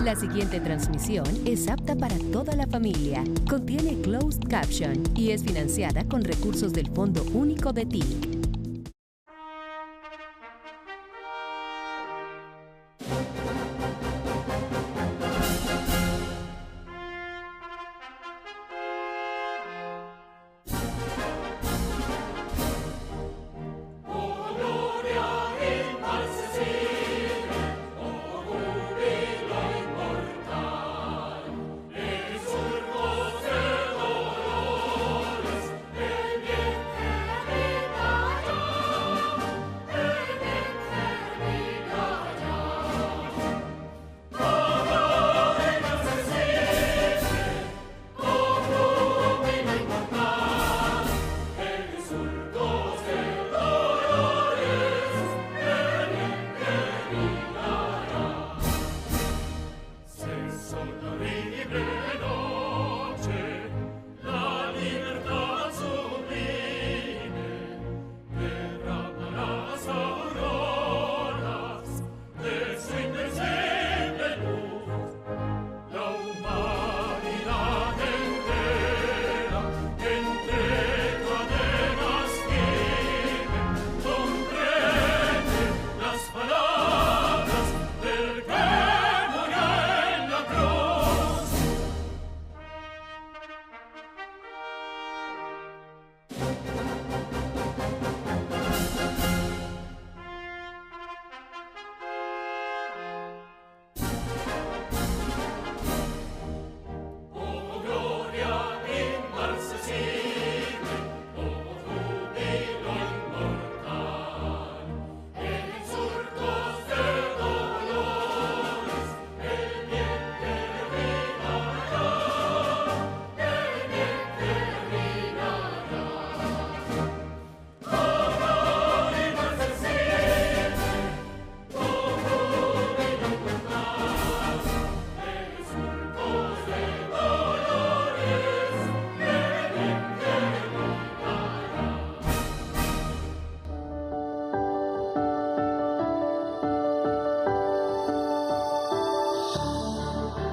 La siguiente transmisión es apta para toda la familia, contiene closed caption y es financiada con recursos del Fondo Único de TIC.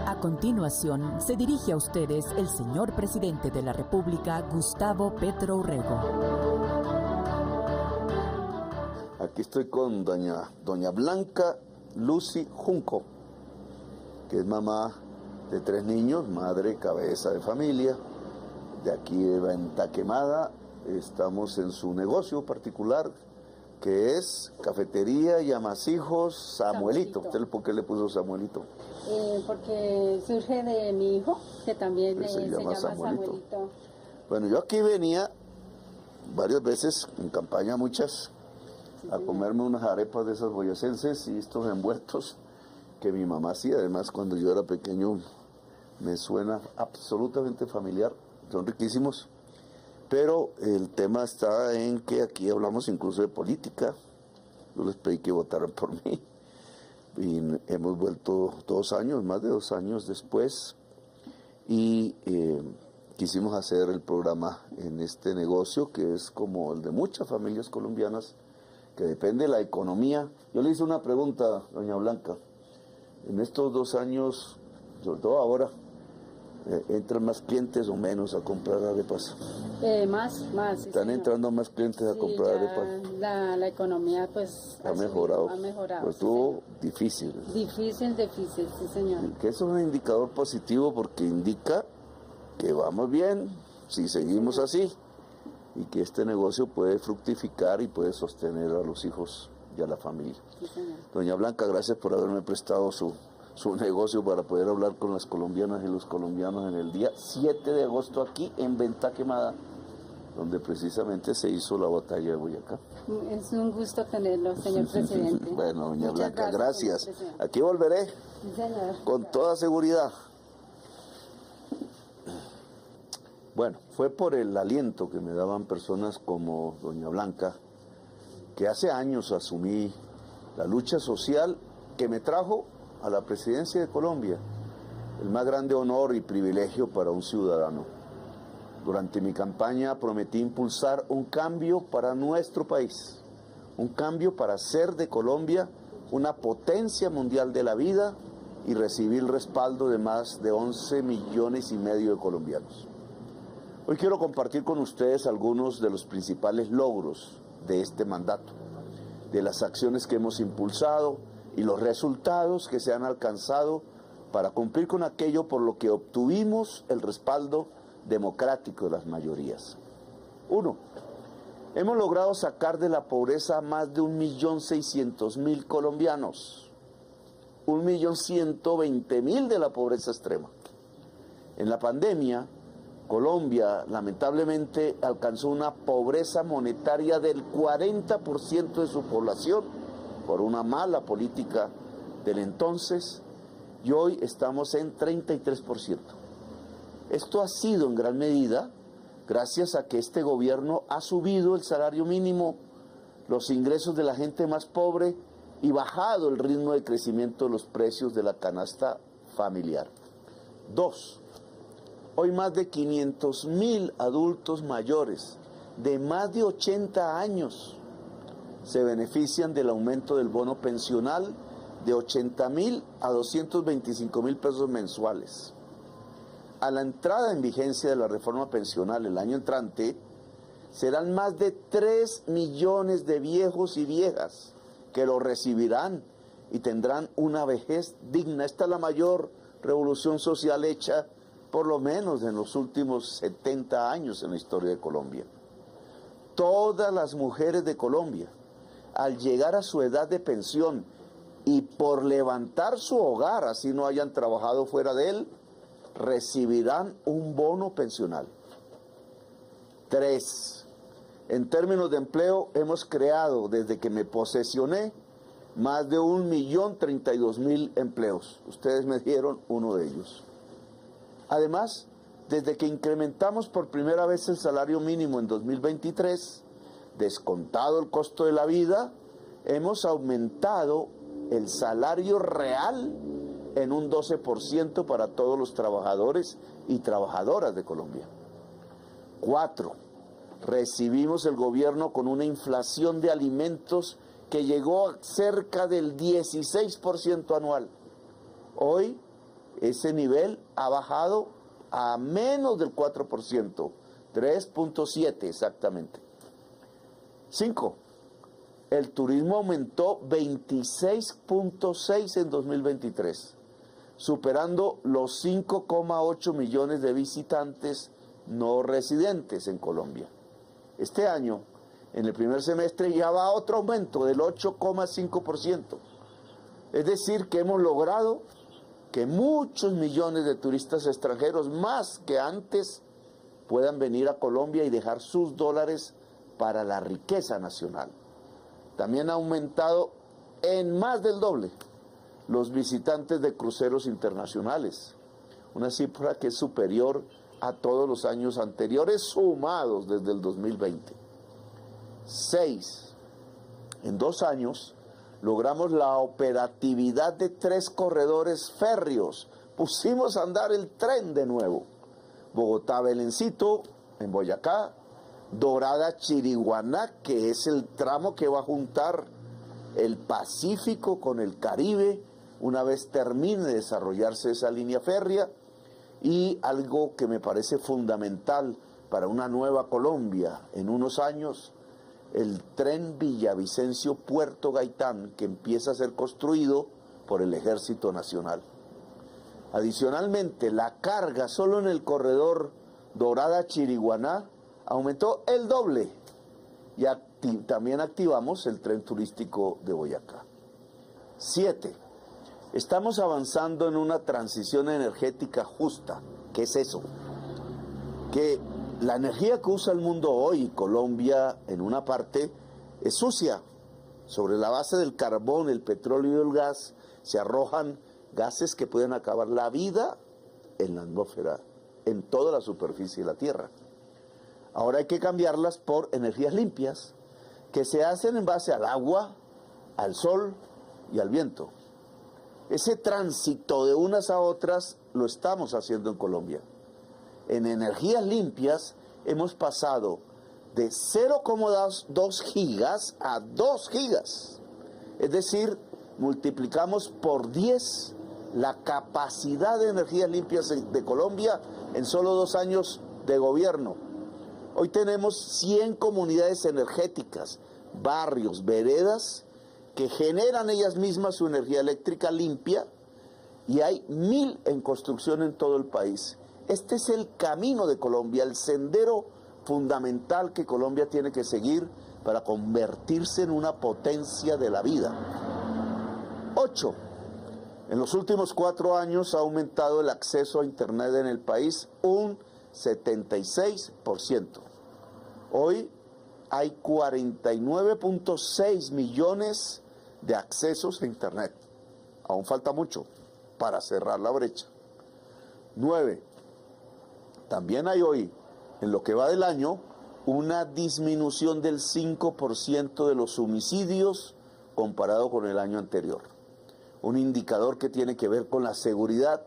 A continuación, se dirige a ustedes el señor presidente de la República, Gustavo Petro Urrego. Aquí estoy con doña Blanca Lucy Junco, que es mamá de 3 niños, madre, cabeza de familia, de aquí de Venta Quemada. Estamos en su negocio particular, que es Cafetería y Amasijos Samuelito. ¿Usted por qué le puso Samuelito? Porque surge de mi hijo, que también se llama Samuelito. Bueno, yo aquí venía varias veces, en campaña muchas, a comerme unas arepas de esas boyacenses y estos envueltos que mi mamá hacía. Además, cuando yo era pequeño, me suena absolutamente familiar, son riquísimos. Pero el tema está en que aquí hablamos incluso de política. Yo les pedí que votaran por mí. Y hemos vuelto 2 años, más de 2 años después, y quisimos hacer el programa en este negocio que es como el de muchas familias colombianas, que depende de la economía. Yo le hice una pregunta, doña Blanca, en estos 2 años, sobre todo ahora, ¿entran más clientes o menos a comprar arepas? Más. Están entrando más clientes a comprar arepas. La economía pues ha mejorado. Pues estuvo difícil. Difícil, sí señor. Que eso es un indicador positivo porque indica que vamos bien si seguimos así y que este negocio puede fructificar y puede sostener a los hijos y a la familia. Sí, señor. Doña Blanca, gracias por haberme prestado su negocio para poder hablar con las colombianas y los colombianos en el día 7 de agosto aquí en Venta Quemada, donde precisamente se hizo la batalla de Boyacá. Es un gusto tenerlo, señor presidente. Bueno, doña Muchas Blanca, gracias. Presidente. Aquí volveré, Sí, señor. con toda seguridad. Bueno, fue por el aliento que me daban personas como doña Blanca, que hace años asumí la lucha social que me trajo a la presidencia de Colombia, el más grande honor y privilegio para un ciudadano. Durante mi campaña prometí impulsar un cambio para nuestro país, un cambio para hacer de Colombia una potencia mundial de la vida y recibí el respaldo de más de 11,5 millones de colombianos. Hoy quiero compartir con ustedes algunos de los principales logros de este mandato, de las acciones que hemos impulsado y los resultados que se han alcanzado para cumplir con aquello por lo que obtuvimos el respaldo democrático de las mayorías. 1. Hemos logrado sacar de la pobreza a más de 1.600.000 colombianos, 1.120.000 de la pobreza extrema. En la pandemia, Colombia lamentablemente alcanzó una pobreza monetaria del 40% de su población por una mala política del entonces, y hoy estamos en 33%. Esto ha sido en gran medida gracias a que este gobierno ha subido el salario mínimo, los ingresos de la gente más pobre y bajado el ritmo de crecimiento de los precios de la canasta familiar. 2. Hoy más de 500.000 adultos mayores de más de 80 años se benefician del aumento del bono pensional de 80.000 a 225.000 pesos mensuales. A la entrada en vigencia de la reforma pensional el año entrante, serán más de 3 millones de viejos y viejas que lo recibirán y tendrán una vejez digna. Esta es la mayor revolución social hecha por lo menos en los últimos 70 años en la historia de Colombia. Todas las mujeres de Colombia, al llegar a su edad de pensión y por levantar su hogar, así no hayan trabajado fuera de él, recibirán un bono pensional. 3. En términos de empleo, hemos creado, desde que me posesioné, más de 1.032.000 empleos. Ustedes me dieron uno de ellos. Además, desde que incrementamos por primera vez el salario mínimo en 2023, descontado el costo de la vida, hemos aumentado el salario real en un 12% para todos los trabajadores y trabajadoras de Colombia. 4. Recibimos el gobierno con una inflación de alimentos que llegó a cerca del 16% anual. Hoy ese nivel ha bajado a menos del 4%, 3.7 exactamente. 5. El turismo aumentó 26.6 en 2023, superando los 5,8 millones de visitantes no residentes en Colombia. Este año, en el primer semestre, ya va otro aumento del 8,5%. Es decir, que hemos logrado que muchos millones de turistas extranjeros, más que antes, puedan venir a Colombia y dejar sus dólares para la riqueza nacional. También ha aumentado en más del doble los visitantes de cruceros internacionales, una cifra que es superior a todos los años anteriores sumados desde el 2020. 6. En 2 años logramos la operatividad de 3 corredores férreos. Pusimos a andar el tren de nuevo. Bogotá-Belencito, en Boyacá, Dorada-Chiriguaná, que es el tramo que va a juntar el Pacífico con el Caribe, una vez termine de desarrollarse esa línea férrea, y algo que me parece fundamental para una nueva Colombia en unos años, el tren Villavicencio-Puerto Gaitán, que empieza a ser construido por el Ejército Nacional. Adicionalmente, la carga solo en el corredor Dorada-Chiriguaná aumentó el doble, y también activamos el tren turístico de Boyacá. 7. Estamos avanzando en una transición energética justa. ¿Qué es eso? Que la energía que usa el mundo hoy, Colombia en una parte, es sucia. Sobre la base del carbón, el petróleo y el gas se arrojan gases que pueden acabar la vida en la atmósfera, en toda la superficie de la Tierra. Ahora hay que cambiarlas por energías limpias, que se hacen en base al agua, al sol y al viento. Ese tránsito de unas a otras lo estamos haciendo en Colombia. En energías limpias hemos pasado de 0,2 gigas a 2 gigas. Es decir, multiplicamos por 10 la capacidad de energías limpias de Colombia en solo 2 años de gobierno. Hoy tenemos 100 comunidades energéticas, barrios, veredas, que generan ellas mismas su energía eléctrica limpia, y hay 1000 en construcción en todo el país. Este es el camino de Colombia, el sendero fundamental que Colombia tiene que seguir para convertirse en una potencia de la vida. 8. En los últimos 4 años ha aumentado el acceso a Internet en el país un 76%. Hoy hay 49.6 millones de accesos a Internet. Aún falta mucho para cerrar la brecha. 9. También hay hoy, en lo que va del año, una disminución del 5% de los homicidios comparado con el año anterior. Un indicador que tiene que ver con la seguridad,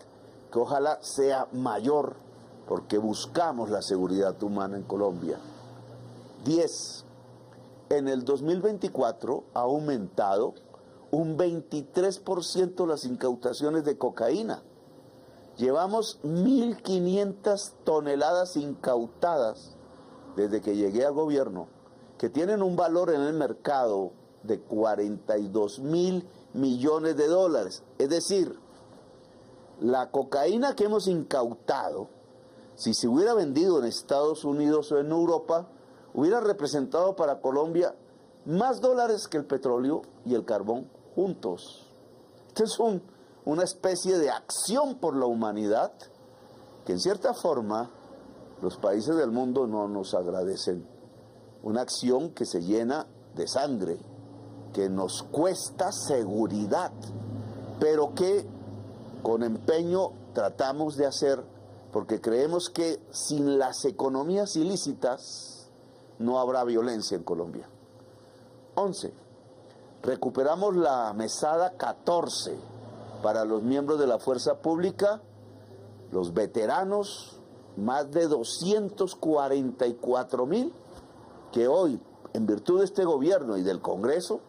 que ojalá sea mayor, porque buscamos la seguridad humana en Colombia. 10. En el 2024 ha aumentado un 23% las incautaciones de cocaína. Llevamos 1.500 toneladas incautadas desde que llegué al gobierno, que tienen un valor en el mercado de 42.000 millones de dólares. Es decir, la cocaína que hemos incautado, si se hubiera vendido en Estados Unidos o en Europa, hubiera representado para Colombia más dólares que el petróleo y el carbón juntos. Esto es una especie de acción por la humanidad que en cierta forma los países del mundo no nos agradecen. Una acción que se llena de sangre, que nos cuesta seguridad, pero que con empeño tratamos de hacer, porque creemos que sin las economías ilícitas no habrá violencia en Colombia. 11. Recuperamos la mesada 14 para los miembros de la fuerza pública, los veteranos, más de 244.000, que hoy, en virtud de este gobierno y del Congreso,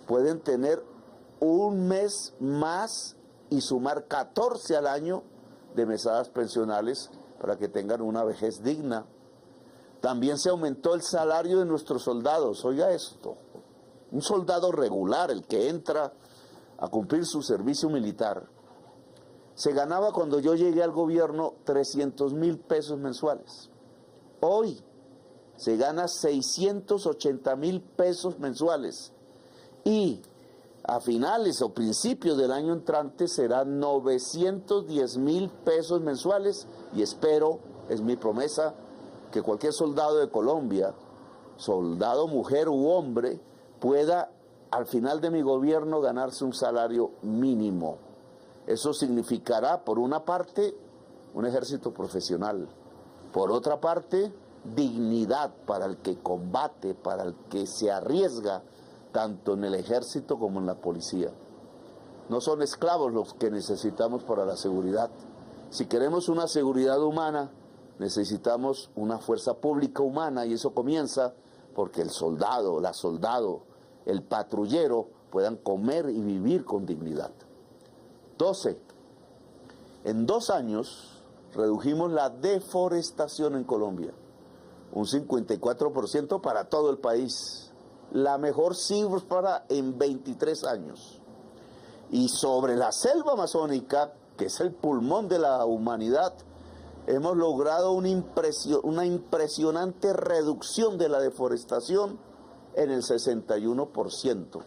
pueden tener un mes más y sumar 14 al año de mesadas pensionales para que tengan una vejez digna. También se aumentó el salario de nuestros soldados. Oiga esto, un soldado regular, el que entra a cumplir su servicio militar, se ganaba cuando yo llegué al gobierno 300.000 pesos mensuales. Hoy se gana 680.000 pesos mensuales y a finales o principios del año entrante serán 910.000 pesos mensuales, y espero, es mi promesa, que cualquier soldado de Colombia, soldado mujer u hombre, pueda al final de mi gobierno ganarse un salario mínimo. Eso significará, por una parte, un ejército profesional, por otra parte, dignidad para el que combate, para el que se arriesga, tanto en el ejército como en la policía. No son esclavos los que necesitamos para la seguridad. Si queremos una seguridad humana, necesitamos una fuerza pública humana, y eso comienza porque el soldado, la soldado, el patrullero puedan comer y vivir con dignidad. 12. En 2 años redujimos la deforestación en Colombia, un 54% para todo el país, la mejor cifra en 23 años. Y sobre la selva amazónica, que es el pulmón de la humanidad, hemos logrado una impresionante reducción de la deforestación en el 61%.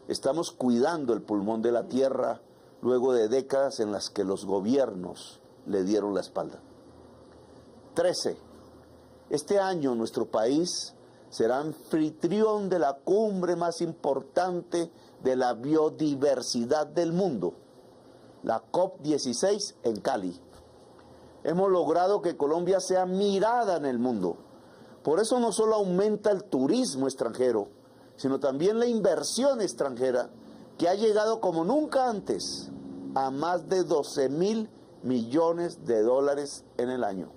Estamos cuidando el pulmón de la tierra luego de décadas en las que los gobiernos le dieron la espalda. 13. Este año nuestro país será anfitrión de la cumbre más importante de la biodiversidad del mundo, la COP16 en Cali. Hemos logrado que Colombia sea mirada en el mundo. Por eso no solo aumenta el turismo extranjero, sino también la inversión extranjera, que ha llegado como nunca antes a más de 12.000 millones de dólares en el año.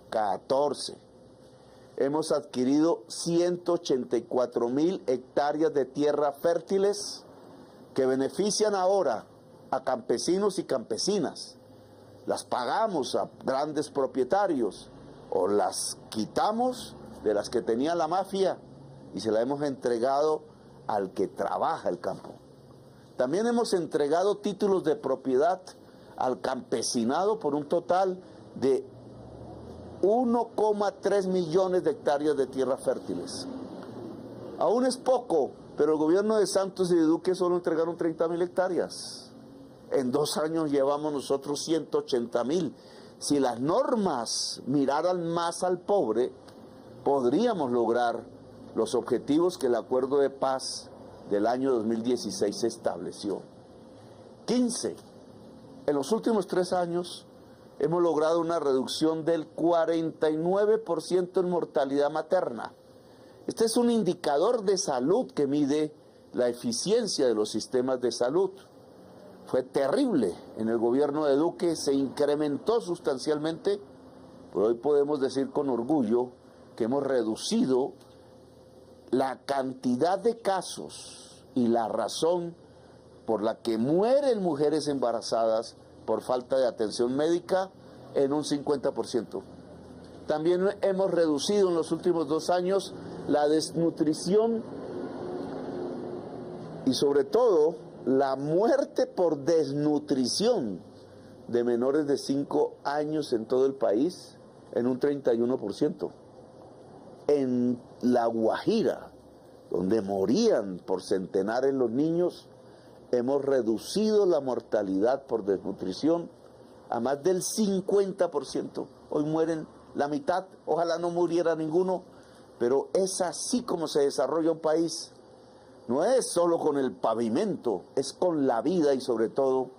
14. Hemos adquirido 184.000 hectáreas de tierra fértiles que benefician ahora a campesinos y campesinas, las pagamos a grandes propietarios o las quitamos de las que tenía la mafia y se la hemos entregado al que trabaja el campo. También hemos entregado títulos de propiedad al campesinado por un total de 1,3 millones de hectáreas de tierras fértiles. Aún es poco, pero el gobierno de Santos y de Duque solo entregaron 30.000 hectáreas. En 2 años llevamos nosotros 180.000. Si las normas miraran más al pobre, podríamos lograr los objetivos que el acuerdo de paz del año 2016 estableció. 15. En los últimos 3 años hemos logrado una reducción del 49% en mortalidad materna. Este es un indicador de salud que mide la eficiencia de los sistemas de salud. Fue terrible. En el gobierno de Duque se incrementó sustancialmente, pero hoy podemos decir con orgullo que hemos reducido la cantidad de casos y la razón por la que mueren mujeres embarazadas por falta de atención médica en un 50%. También hemos reducido en los últimos 2 años la desnutrición y sobre todo la muerte por desnutrición de menores de 5 años en todo el país en un 31%. En La Guajira, donde morían por centenares los niños, hemos reducido la mortalidad por desnutrición a más del 50%. Hoy mueren la mitad, ojalá no muriera ninguno, pero es así como se desarrolla un país. No es solo con el pavimento, es con la vida y sobre todo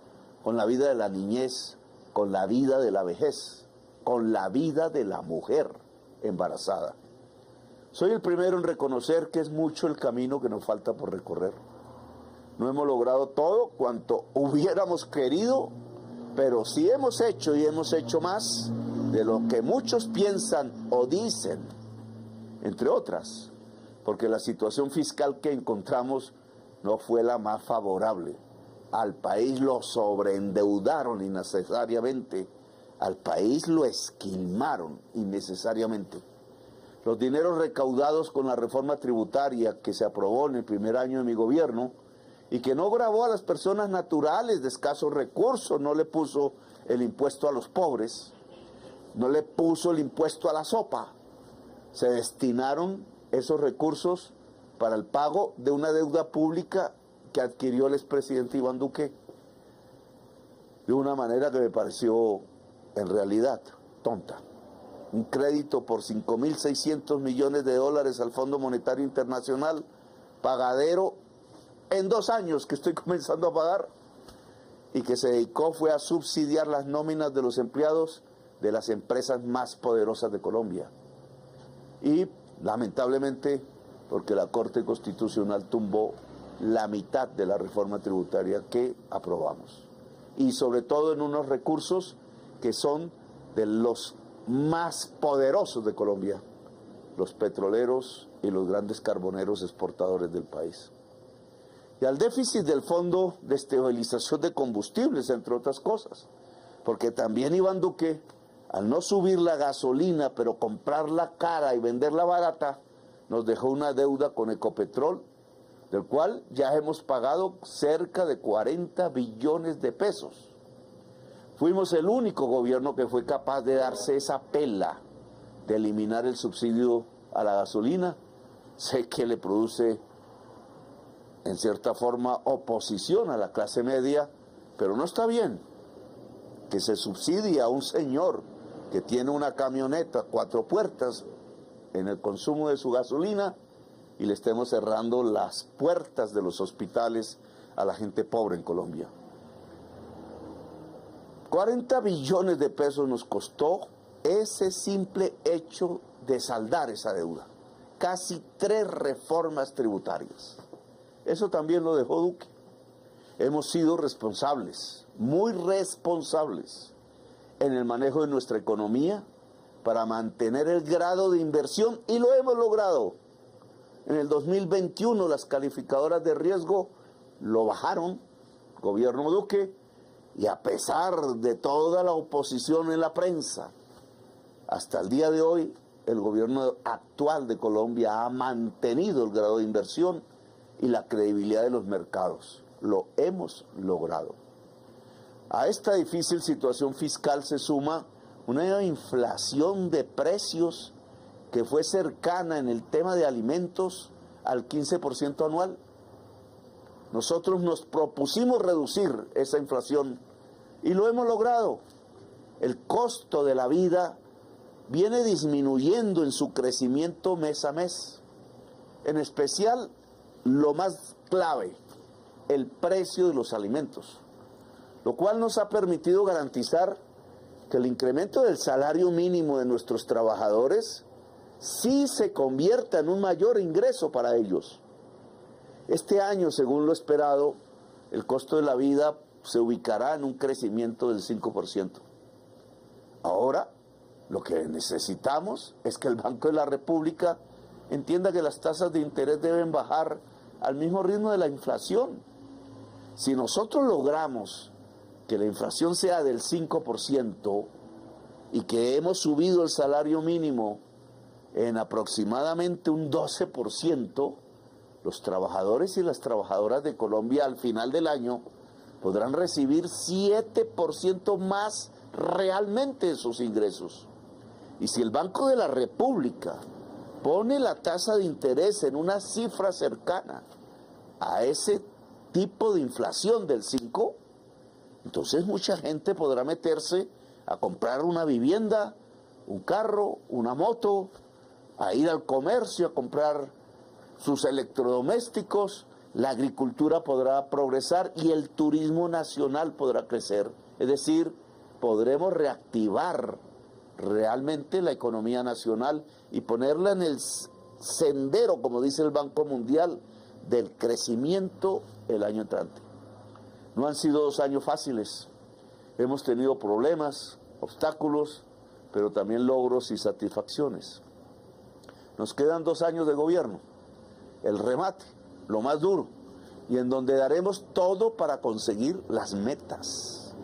con la vida de la niñez, con la vida de la vejez, con la vida de la mujer embarazada. Soy el primero en reconocer que es mucho el camino que nos falta por recorrer. No hemos logrado todo cuanto hubiéramos querido, pero sí hemos hecho y hemos hecho más de lo que muchos piensan o dicen, entre otras, porque la situación fiscal que encontramos no fue la más favorable. Al país lo sobreendeudaron innecesariamente, al país lo esquilmaron innecesariamente. Los dineros recaudados con la reforma tributaria que se aprobó en el primer año de mi gobierno y que no gravó a las personas naturales de escasos recursos, no le puso el impuesto a los pobres, no le puso el impuesto a la sopa, se destinaron esos recursos para el pago de una deuda pública que adquirió el expresidente Iván Duque de una manera que me pareció en realidad tonta. Un crédito por 5.600 millones de dólares al Fondo Monetario Internacional, pagadero en 2 años que estoy comenzando a pagar, y que se dedicó fue a subsidiar las nóminas de los empleados de las empresas más poderosas de Colombia. Y lamentablemente, porque la Corte Constitucional tumbó la mitad de la reforma tributaria que aprobamos. Y sobre todo en unos recursos que son de los más poderosos de Colombia, los petroleros y los grandes carboneros exportadores del país. Y al déficit del Fondo de Estabilización de Combustibles, entre otras cosas, porque también Iván Duque, al no subir la gasolina, pero comprarla cara y venderla barata, nos dejó una deuda con Ecopetrol, del cual ya hemos pagado cerca de 40 billones de pesos. Fuimos el único gobierno que fue capaz de darse esa pela de eliminar el subsidio a la gasolina. Sé que le produce, en cierta forma, oposición a la clase media, pero no está bien que se subsidie a un señor que tiene una camioneta 4 puertas en el consumo de su gasolina y le estemos cerrando las puertas de los hospitales a la gente pobre en Colombia. 40 billones de pesos nos costó ese simple hecho de saldar esa deuda. Casi 3 reformas tributarias. Eso también lo dejó Duque. Hemos sido responsables, muy responsables, en el manejo de nuestra economía para mantener el grado de inversión, y lo hemos logrado. En el 2021 las calificadoras de riesgo lo bajaron, gobierno Duque, Y a pesar de toda la oposición en la prensa, hasta el día de hoy, el gobierno actual de Colombia ha mantenido el grado de inversión y la credibilidad de los mercados. Lo hemos logrado. A esta difícil situación fiscal se suma una inflación de precios que fue cercana en el tema de alimentos al 15% anual. Nosotros nos propusimos reducir esa inflación y lo hemos logrado. El costo de la vida viene disminuyendo en su crecimiento mes a mes. En especial, lo más clave, el precio de los alimentos, lo cual nos ha permitido garantizar que el incremento del salario mínimo de nuestros trabajadores sí se convierta en un mayor ingreso para ellos. Este año, según lo esperado, el costo de la vida se ubicará en un crecimiento del 5%. Ahora, lo que necesitamos es que el Banco de la República entienda que las tasas de interés deben bajar al mismo ritmo de la inflación. Si nosotros logramos que la inflación sea del 5% y que hemos subido el salario mínimo en aproximadamente un 12%, los trabajadores y las trabajadoras de Colombia al final del año podrán recibir 7% más realmente de sus ingresos. Y si el Banco de la República pone la tasa de interés en una cifra cercana a ese tipo de inflación del 5%, entonces mucha gente podrá meterse a comprar una vivienda, un carro, una moto, a ir al comercio a comprar sus electrodomésticos, la agricultura podrá progresar y el turismo nacional podrá crecer. Es decir, podremos reactivar realmente la economía nacional y ponerla en el sendero, como dice el Banco Mundial, del crecimiento el año entrante. No han sido 2 años fáciles. Hemos tenido problemas, obstáculos, pero también logros y satisfacciones. Nos quedan 2 años de gobierno, el remate, lo más duro, y en donde daremos todo para conseguir las metas.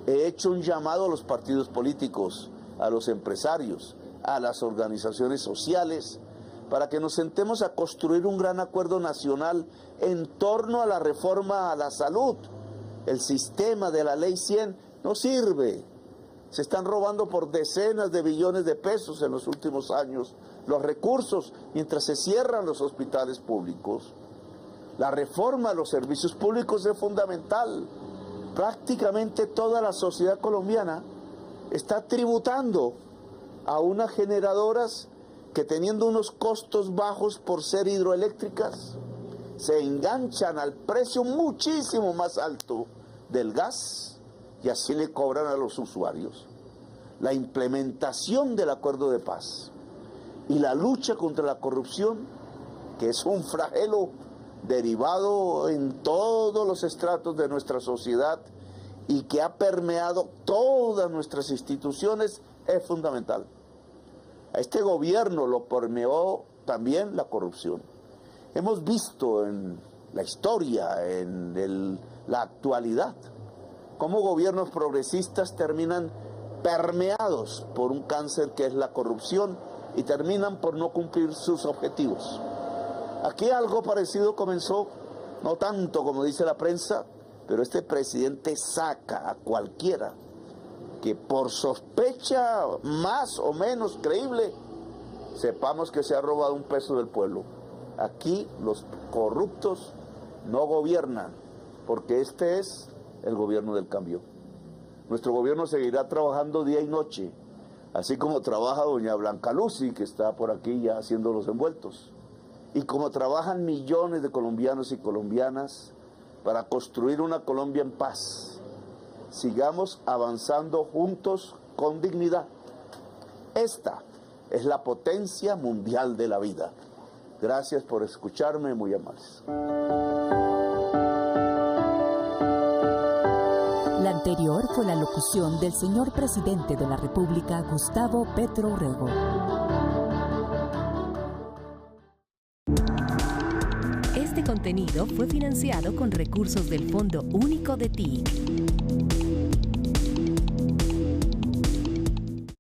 He hecho un llamado a los partidos políticos, a los empresarios, a las organizaciones sociales, para que nos sentemos a construir un gran acuerdo nacional en torno a la reforma a la salud. El sistema de la Ley 100 no sirve. Se están robando por decenas de billones de pesos en los últimos años los recursos mientras se cierran los hospitales públicos. La reforma a los servicios públicos es fundamental. Prácticamente toda la sociedad colombiana está tributando a unas generadoras que, teniendo unos costos bajos por ser hidroeléctricas, se enganchan al precio muchísimo más alto del gas y así le cobran a los usuarios. La implementación del acuerdo de paz y la lucha contra la corrupción, que es un flagelo derivado en todos los estratos de nuestra sociedad y que ha permeado todas nuestras instituciones, es fundamental. A este gobierno lo permeó también la corrupción. Hemos visto en la historia, en la actualidad, cómo gobiernos progresistas terminan permeados por un cáncer que es la corrupción y terminan por no cumplir sus objetivos. Aquí algo parecido comenzó, no tanto como dice la prensa, pero este presidente saca a cualquiera que por sospecha más o menos creíble sepamos que se ha robado un peso del pueblo. Aquí los corruptos no gobiernan, porque este es el gobierno del cambio. Nuestro gobierno seguirá trabajando día y noche, así como trabaja doña Blanca Lucy, que está por aquí ya haciendo los envueltos, y como trabajan millones de colombianos y colombianas para construir una Colombia en paz. Sigamos avanzando juntos con dignidad. Esta es la potencia mundial de la vida. Gracias por escucharme, muy amables. La anterior fue la locución del señor presidente de la República, Gustavo Petro Urrego. Este contenido fue financiado con recursos del Fondo Único de TIC.